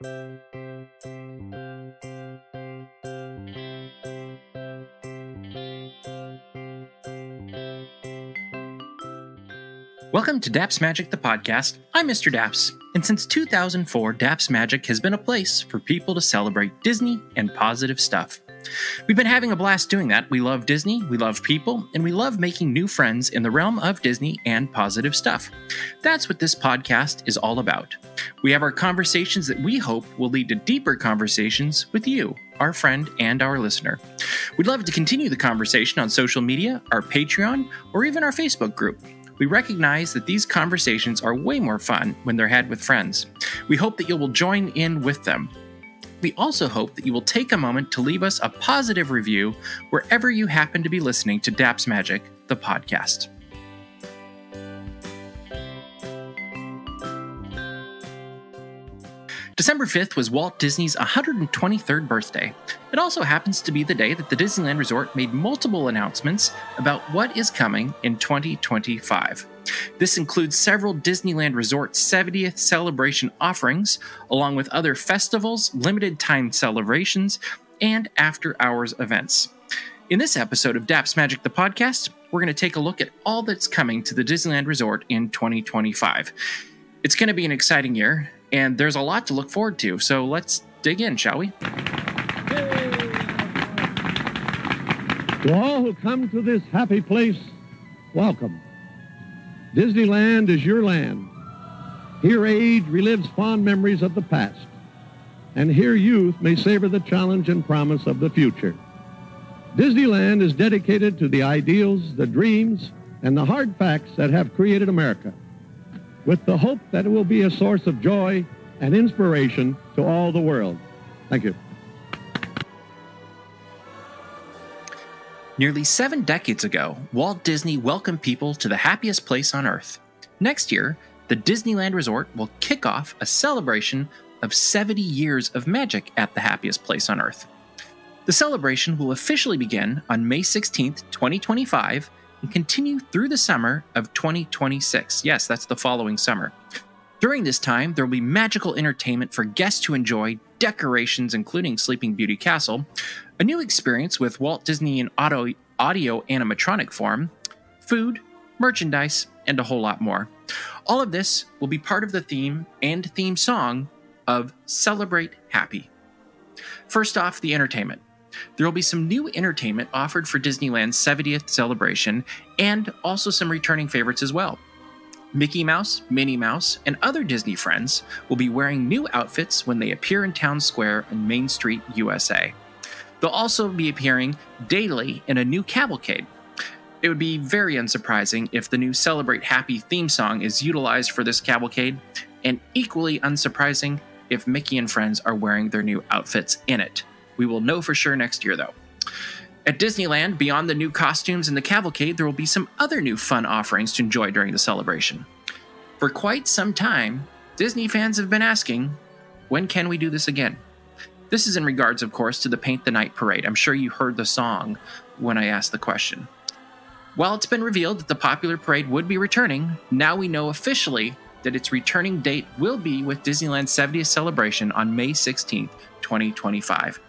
Welcome to Daps Magic, the podcast. I'm Mr. Daps, and since 2004, Daps Magic has been a place for people to celebrate Disney and positive stuff. We've been having a blast doing that. We love Disney, we love people, and we love making new friends in the realm of Disney and positive stuff. That's what this podcast is all about. We have our conversations that we hope will lead to deeper conversations with you, our friend and our listener. We'd love to continue the conversation on social media, our Patreon, or even our Facebook group. We recognize that these conversations are way more fun when they're had with friends. We hope that you will join in with them. We also hope that you will take a moment to leave us a positive review wherever you happen to be listening to Daps Magic, the podcast. December 5th was Walt Disney's 123rd birthday. It also happens to be the day that the Disneyland Resort made multiple announcements about what is coming in 2025. This includes several Disneyland Resort 70th celebration offerings, along with other festivals, limited-time celebrations, and after-hours events. In this episode of Daps Magic, the podcast, we're going to take a look at all that's coming to the Disneyland Resort in 2025. It's going to be an exciting year, and there's a lot to look forward to, so let's dig in, shall we? To all who come to this happy place, welcome. Disneyland is your land. Here age relives fond memories of the past, and here youth may savor the challenge and promise of the future. Disneyland is dedicated to the ideals, the dreams, and the hard facts that have created America, with the hope that it will be a source of joy and inspiration to all the world. Thank you. Nearly 7 decades ago, Walt Disney welcomed people to the happiest place on Earth. Next year, the Disneyland Resort will kick off a celebration of 70 years of magic at the happiest place on Earth. The celebration will officially begin on May 16th, 2025, and continue through the summer of 2026. Yes, that's the following summer. During this time, there will be magical entertainment for guests to enjoy, decorations including Sleeping Beauty Castle, a new experience with Walt Disney in audio animatronic form, food, merchandise, and a whole lot more. All of this will be part of the theme and theme song of Celebrate Happy. First off, the entertainment. There will be some new entertainment offered for Disneyland's 70th celebration, and also some returning favorites as well. Mickey Mouse, Minnie Mouse, and other Disney friends will be wearing new outfits when they appear in Town Square in Main Street, USA. They'll also be appearing daily in a new cavalcade. It would be very unsurprising if the new Celebrate Happy theme song is utilized for this cavalcade, and equally unsurprising if Mickey and friends are wearing their new outfits in it. We will know for sure next year, though. At Disneyland, beyond the new costumes and the cavalcade, there will be some other new fun offerings to enjoy during the celebration. For quite some time, Disney fans have been asking, when can we do this again? This is in regards, of course, to the Paint the Night Parade. I'm sure you heard the song when I asked the question. While it's been revealed that the popular parade would be returning, now we know officially that its returning date will be with Disneyland's 70th celebration on May 16th, 2025.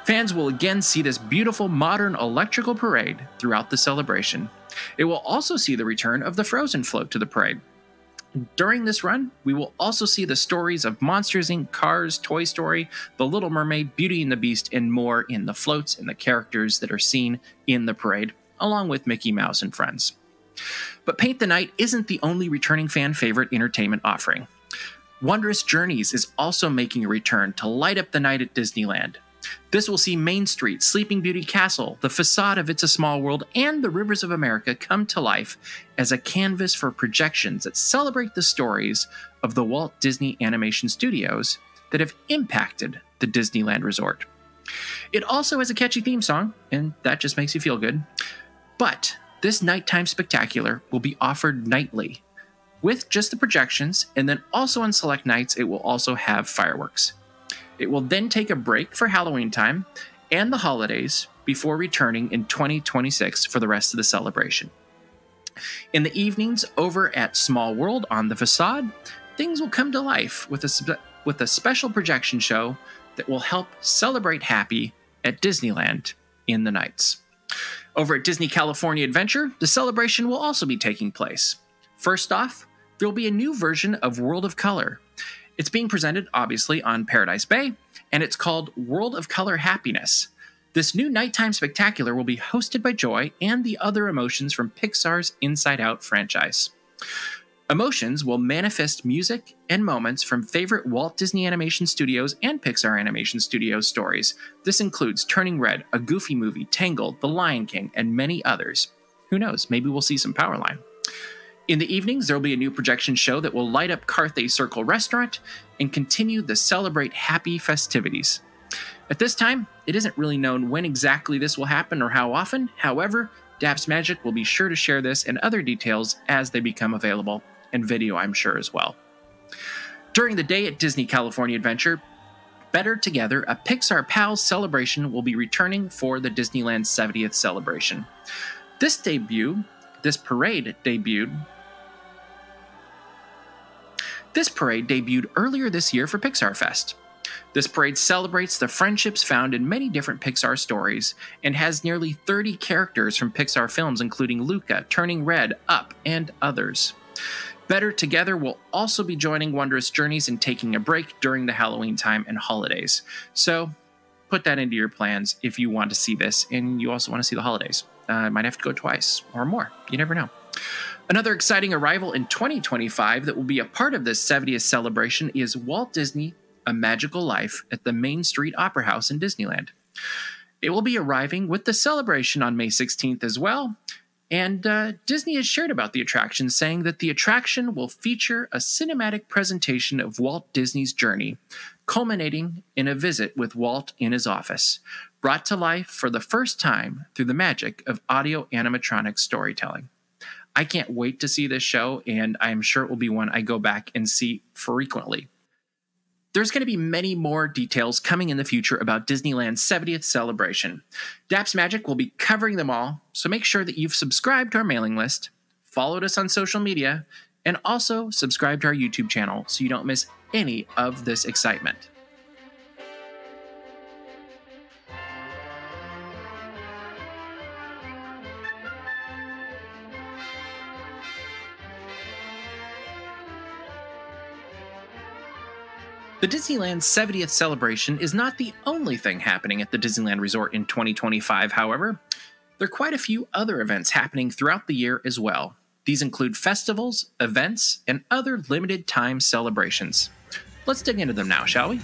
Fans will again see this beautiful modern electrical parade throughout the celebration. It will also see the return of the Frozen float to the parade. During this run, we will also see the stories of Monsters, Inc., Cars, Toy Story, The Little Mermaid, Beauty and the Beast, and more in the floats and the characters that are seen in the parade, along with Mickey Mouse and friends. But Paint the Night isn't the only returning fan favorite entertainment offering. Wondrous Journeys is also making a return to light up the night at Disneyland. This will see Main Street, Sleeping Beauty Castle, the facade of It's a Small World, and the Rivers of America come to life as a canvas for projections that celebrate the stories of the Walt Disney Animation Studios that have impacted the Disneyland Resort. It also has a catchy theme song, and that just makes you feel good. But this nighttime spectacular will be offered nightly, with just the projections, and then also on select nights it will also have fireworks. It will then take a break for Halloween time and the holidays before returning in 2026 for the rest of the celebration. In the evenings over at Small World on the facade, things will come to life with with a special projection show that will help celebrate happy at Disneyland in the nights. Over at Disney California Adventure, the celebration will also be taking place. First off, there will be a new version of World of Color. It's being presented, obviously, on Paradise Bay, and it's called World of Color Happiness. This new nighttime spectacular will be hosted by Joy and the other emotions from Pixar's Inside Out franchise. Emotions will manifest music and moments from favorite Walt Disney Animation Studios and Pixar Animation Studios stories. This includes Turning Red, A Goofy Movie, Tangled, The Lion King, and many others. Who knows, maybe we'll see some Powerline. In the evenings, there will be a new projection show that will light up Carthay Circle Restaurant and continue the Celebrate Happy festivities. At this time, it isn't really known when exactly this will happen or how often. However, Daps Magic will be sure to share this and other details as they become available, and video I'm sure as well. During the day at Disney California Adventure, Better Together, a Pixar Pals celebration will be returning for the Disneyland 70th celebration. This parade debuted earlier this year for Pixar Fest. This parade celebrates the friendships found in many different Pixar stories and has nearly 30 characters from Pixar films, including Luca, Turning Red, Up, and others. Better Together will also be joining Wondrous Journeys and taking a break during the Halloween time and holidays. So put that into your plans if you want to see this and you also want to see the holidays. Might have to go twice or more. You never know. Another exciting arrival in 2025 that will be a part of this 70th celebration is Walt Disney: A Magical Life at the Main Street Opera House in Disneyland. It will be arriving with the celebration on May 16th as well, and Disney has shared about the attraction, saying that the attraction will feature a cinematic presentation of Walt Disney's journey, culminating in a visit with Walt in his office, brought to life for the first time through the magic of audio animatronic storytelling. I can't wait to see this show, and I am sure it will be one I go back and see frequently. There's going to be many more details coming in the future about Disneyland's 70th celebration. Daps Magic will be covering them all, so make sure that you've subscribed to our mailing list, followed us on social media, and also subscribe to our YouTube channel so you don't miss any of this excitement. The Disneyland 70th celebration is not the only thing happening at the Disneyland Resort in 2025, however. There are quite a few other events happening throughout the year as well. These include festivals, events, and other limited time celebrations. Let's dig into them now, shall we?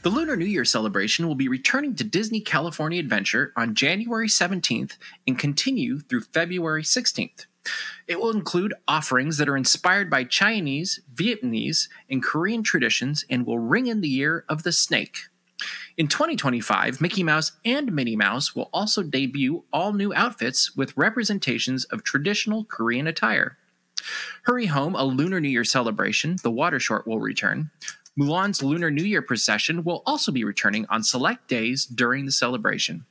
The Lunar New Year celebration will be returning to Disney California Adventure on January 17th and continue through February 16th. It will include offerings that are inspired by Chinese, Vietnamese, and Korean traditions and will ring in the year of the snake. In 2025, Mickey Mouse and Minnie Mouse will also debut all new outfits with representations of traditional Korean attire. Hurry Home, a Lunar New Year celebration, the water short will return. Mulan's Lunar New Year procession will also be returning on select days during the celebration.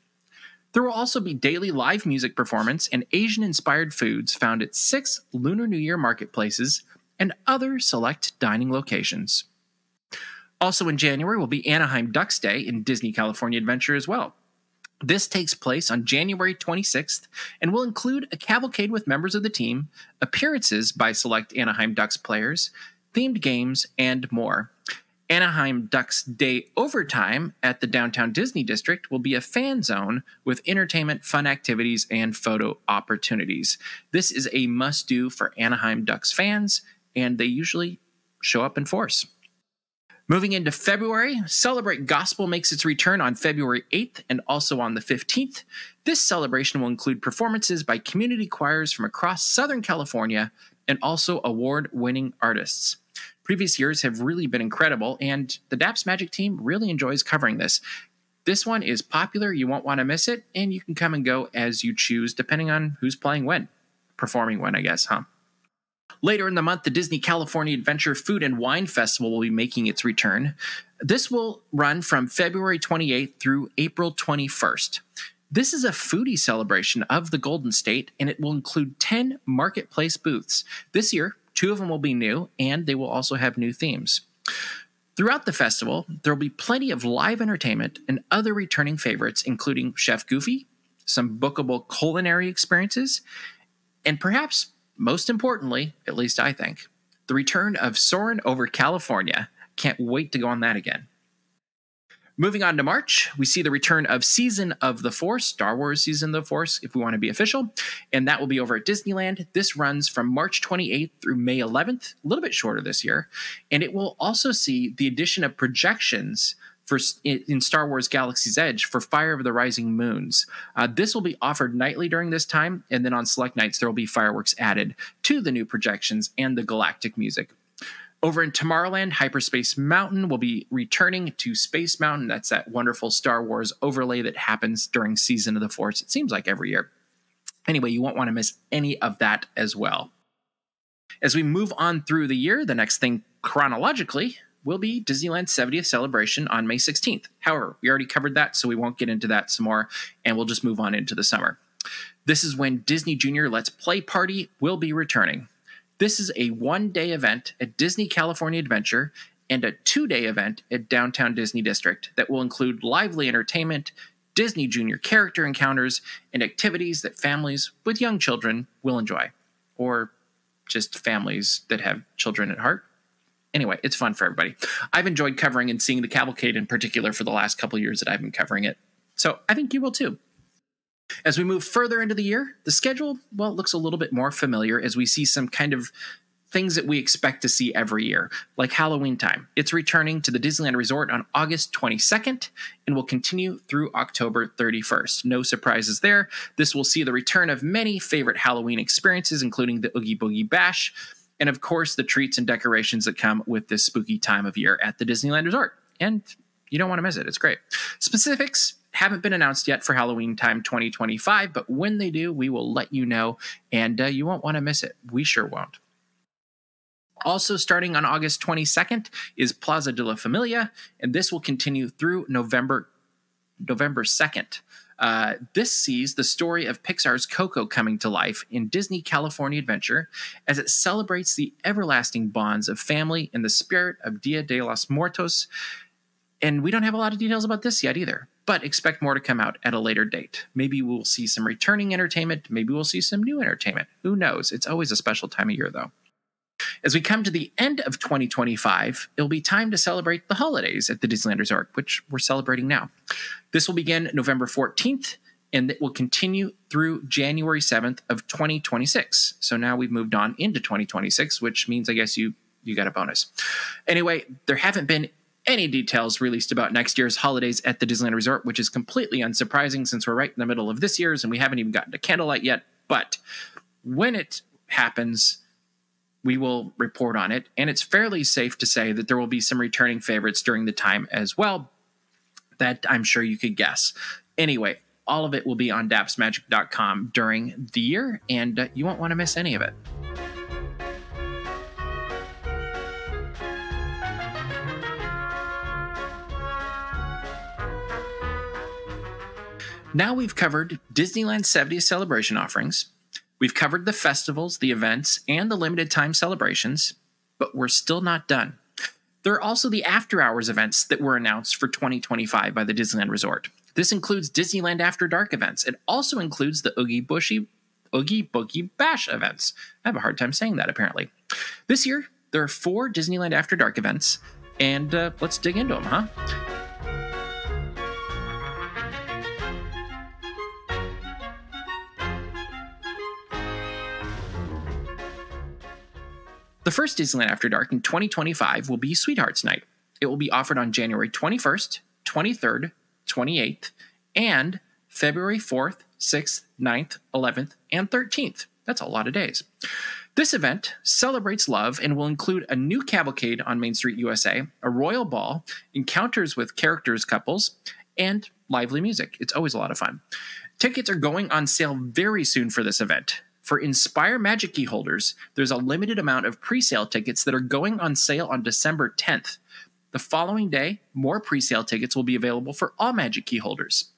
There will also be daily live music performance and Asian-inspired foods found at 6 Lunar New Year marketplaces and other select dining locations. Also in January will be Anaheim Ducks Day in Disney California Adventure as well. This takes place on January 26th and will include a cavalcade with members of the team, appearances by select Anaheim Ducks players, themed games, and more. Anaheim Ducks Day Overtime at the Downtown Disney District will be a fan zone with entertainment, fun activities, and photo opportunities. This is a must-do for Anaheim Ducks fans, and they usually show up in force. Moving into February, Celebrate Gospel makes its return on February 8th and also on the 15th. This celebration will include performances by community choirs from across Southern California and also award-winning artists. Previous years have really been incredible, and the Daps Magic team really enjoys covering this. This one is popular, you won't want to miss it, and you can come and go as you choose, depending on who's playing when. Performing when, I guess, huh? Later in the month, the Disney California Adventure Food and Wine Festival will be making its return. This will run from February 28th through April 21st. This is a foodie celebration of the Golden State, and it will include 10 marketplace booths. This year, 2 of them will be new, and they will also have new themes. Throughout the festival, there will be plenty of live entertainment and other returning favorites, including Chef Goofy, some bookable culinary experiences, and perhaps most importantly, at least I think, the return of Soarin' over California. Can't wait to go on that again. Moving on to March, we see the return of Season of the Force, Star Wars Season of the Force, if we want to be official, and that will be over at Disneyland. This runs from March 28th through May 11th, a little bit shorter this year, and it will also see the addition of projections in Star Wars Galaxy's Edge for Fire of the Rising Moons. This will be offered nightly during this time, and then on select nights there will be fireworks added to the new projections and the galactic music. Over in Tomorrowland, Hyperspace Mountain will be returning to Space Mountain. That's that wonderful Star Wars overlay that happens during Season of the Force. It seems like every year. Anyway, you won't want to miss any of that as well. As we move on through the year, the next thing chronologically will be Disneyland's 70th celebration on May 16th. However, we already covered that, so we won't get into that some more, and we'll just move on into the summer. This is when Disney Junior Let's Play Party will be returning. This is a one-day event at Disney California Adventure and a 2-day event at Downtown Disney District that will include lively entertainment, Disney Junior character encounters, and activities that families with young children will enjoy. Or just families that have children at heart. Anyway, it's fun for everybody. I've enjoyed covering and seeing the cavalcade in particular for the last couple of years that I've been covering it. So I think you will too. As we move further into the year, the schedule, well, looks a little bit more familiar as we see some kind of things that we expect to see every year, like Halloween time. It's returning to the Disneyland Resort on August 22nd and will continue through October 31st. No surprises there. This will see the return of many favorite Halloween experiences, including the Oogie Boogie Bash, and of course the treats and decorations that come with this spooky time of year at the Disneyland Resort. And you don't want to miss it. It's great. Specifics haven't been announced yet for Halloween time 2025, but when they do, we will let you know, and you won't want to miss it. We sure won't. Also starting on August 22nd is Plaza de la Familia, and this will continue through November 2nd. This sees the story of Pixar's Coco coming to life in Disney California Adventure as it celebrates the everlasting bonds of family in the spirit of Dia de los Muertos. And we don't have a lot of details about this yet either, but expect more to come out at a later date. Maybe we'll see some returning entertainment. Maybe we'll see some new entertainment. Who knows? It's always a special time of year, though. As we come to the end of 2025, it'll be time to celebrate the holidays at the Disneyland Resort, which we're celebrating now. This will begin November 14th, and it will continue through January 7th of 2026. So now we've moved on into 2026, which means I guess you got a bonus. Anyway, there haven't been any details released about next year's holidays at the Disneyland Resort, which is completely unsurprising since we're right in the middle of this year's and we haven't even gotten to candlelight yet. But when it happens, we will report on it, and it's fairly safe to say that there will be some returning favorites during the time as well that I'm sure you could guess. Anyway, all of it will be on dapsmagic.com during the year, and you won't want to miss any of it. Now we've covered Disneyland's 70th celebration offerings. We've covered the festivals, the events, and the limited time celebrations, but we're still not done. There are also the after-hours events that were announced for 2025 by the Disneyland Resort. This includes Disneyland After Dark events. It also includes the Oogie Boogie Bash events. I have a hard time saying that, apparently. This year, there are 4 Disneyland After Dark events, and let's dig into them, huh? The first Disneyland After Dark in 2025 will be Sweethearts Night. It will be offered on January 21st, 23rd, 28th, and February 4th, 6th, 9th, 11th, and 13th. That's a lot of days. This event celebrates love and will include a new cavalcade on Main Street USA, a royal ball, encounters with characters couples, and lively music. It's always a lot of fun. Tickets are going on sale very soon for this event. For Inspire Magic Key holders, there's a limited amount of pre-sale tickets that are going on sale on December 10th. The following day, more pre-sale tickets will be available for all Magic Key holders.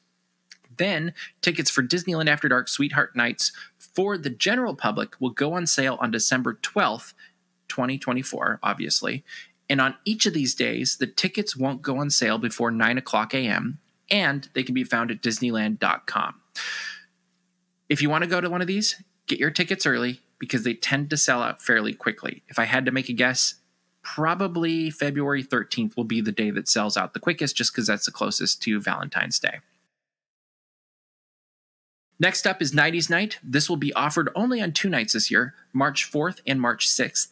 Then, tickets for Disneyland After Dark Sweetheart Nights for the general public will go on sale on December 12th, 2024, obviously. And on each of these days, the tickets won't go on sale before 9 o'clock a.m., and they can be found at Disneyland.com. If you want to go to one of these, get your tickets early because they tend to sell out fairly quickly. If I had to make a guess, probably February 13th will be the day that sells out the quickest, just because that's the closest to Valentine's Day. Next up is 90s Night. This will be offered only on 2 nights this year, March 4th and March 6th.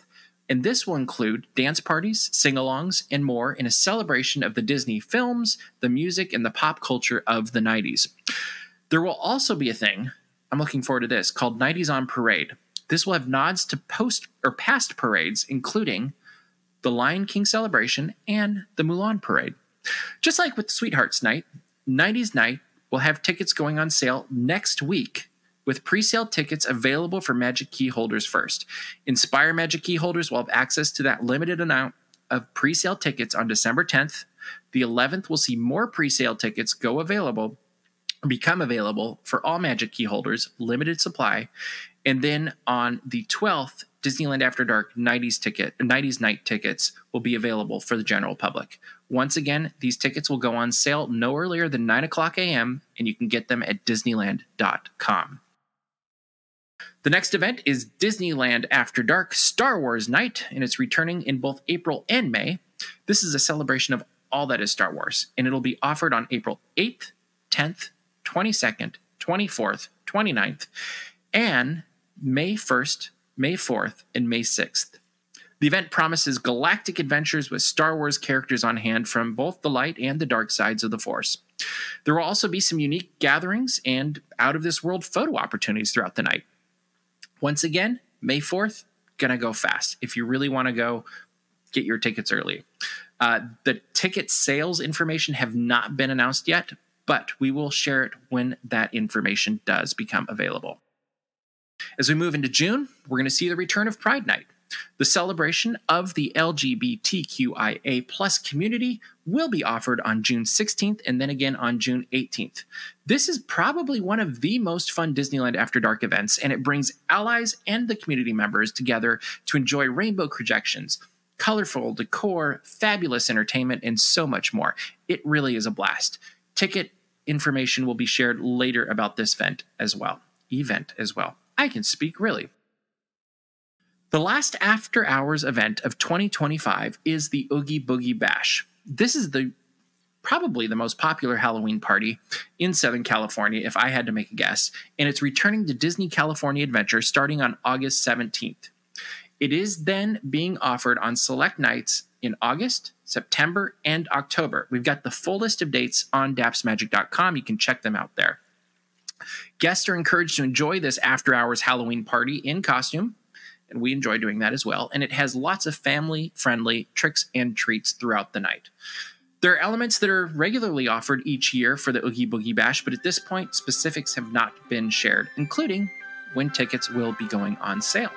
And this will include dance parties, sing-alongs, and more in a celebration of the Disney films, the music, and the pop culture of the 90s. There will also be a thing, I'm looking forward to this, called 90s on Parade. This will have nods to past parades, including the Lion King celebration and the Mulan parade. Just like with Sweethearts Night, 90s Night will have tickets going on sale next week, with pre-sale tickets available for Magic Key holders first. Inspire Magic Key holders will have access to that limited amount of pre-sale tickets on December 10th. The 11th will see more pre-sale tickets become available for all Magic Key holders, limited supply. And then on the 12th, Disneyland After Dark 90s Night tickets will be available for the general public. Once again, these tickets will go on sale no earlier than 9 o'clock a.m., and you can get them at Disneyland.com. The next event is Disneyland After Dark Star Wars Night, and it's returning in both April and May. This is a celebration of all that is Star Wars, and it'll be offered on April 8th, 10th, 22nd, 24th, 29th, and May 1st, May 4th, and May 6th. The event promises galactic adventures with Star Wars characters on hand from both the light and the dark sides of the Force. There will also be some unique gatherings and out-of-this-world photo opportunities throughout the night. Once again, May 4th, gonna go fast. If you really want to go, get your tickets early. The ticket sales information have not been announced yet, but we will share it when that information does become available. As we move into June, we're going to see the return of Pride Night. The celebration of the LGBTQIA+ community will be offered on June 16th and then again on June 18th. This is probably one of the most fun Disneyland After Dark events, and it brings allies and the community members together to enjoy rainbow projections, colorful decor, fabulous entertainment, and so much more. It really is a blast. Ticket information will be shared later about this event as well. I can speak, really. The last after-hours event of 2025 is the Oogie Boogie Bash. This is probably the most popular Halloween party in Southern California, if I had to make a guess, and it's returning to Disney California Adventure starting on August 17th. It is then being offered on select nights in August, September, and October. We've got the full list of dates on dapsmagic.com. You can check them out there. Guests are encouraged to enjoy this after-hours Halloween party in costume, and we enjoy doing that as well, and it has lots of family-friendly tricks and treats throughout the night. There are elements that are regularly offered each year for the Oogie Boogie Bash, but at this point, specifics have not been shared, including when tickets will be going on sale.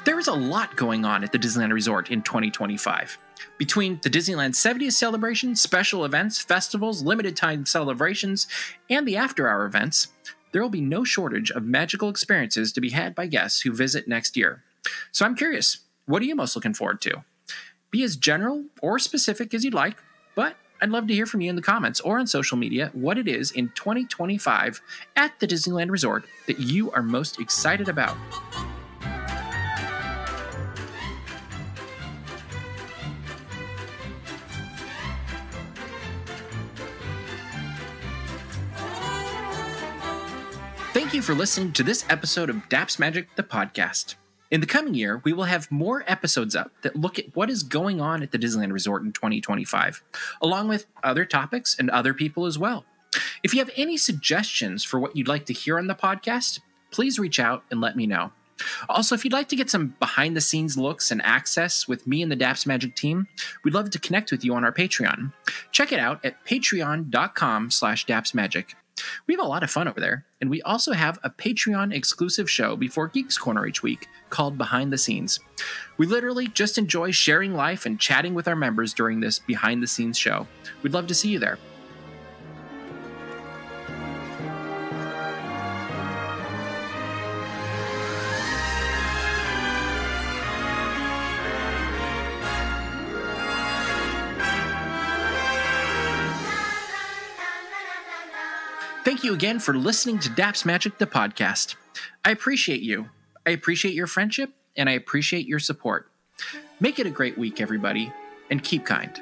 There is a lot going on at the Disneyland Resort in 2025. Between the Disneyland 70th celebration, special events, festivals, limited time celebrations, and the after-hour events, there will be no shortage of magical experiences to be had by guests who visit next year. So I'm curious, what are you most looking forward to? Be as general or specific as you'd like, but I'd love to hear from you in the comments or on social media what it is in 2025 at the Disneyland Resort that you are most excited about. Thank you for listening to this episode of Daps Magic, the podcast. In the coming year, we will have more episodes up that look at what is going on at the Disneyland Resort in 2025, along with other topics and other people as well. If you have any suggestions for what you'd like to hear on the podcast, please reach out and let me know. Also, if you'd like to get some behind-the-scenes looks and access with me and the Daps Magic team, we'd love to connect with you on our Patreon. Check it out at patreon.com/dapsmagic. We have a lot of fun over there, and we also have a Patreon-exclusive show before Geeks Corner each week called Behind the Scenes. We literally just enjoy sharing life and chatting with our members during this behind-the-scenes show. We'd love to see you there. Thank you again for listening to Daps Magic, the podcast. I appreciate you. I appreciate your friendship, and I appreciate your support. Make it a great week, everybody, and keep kind.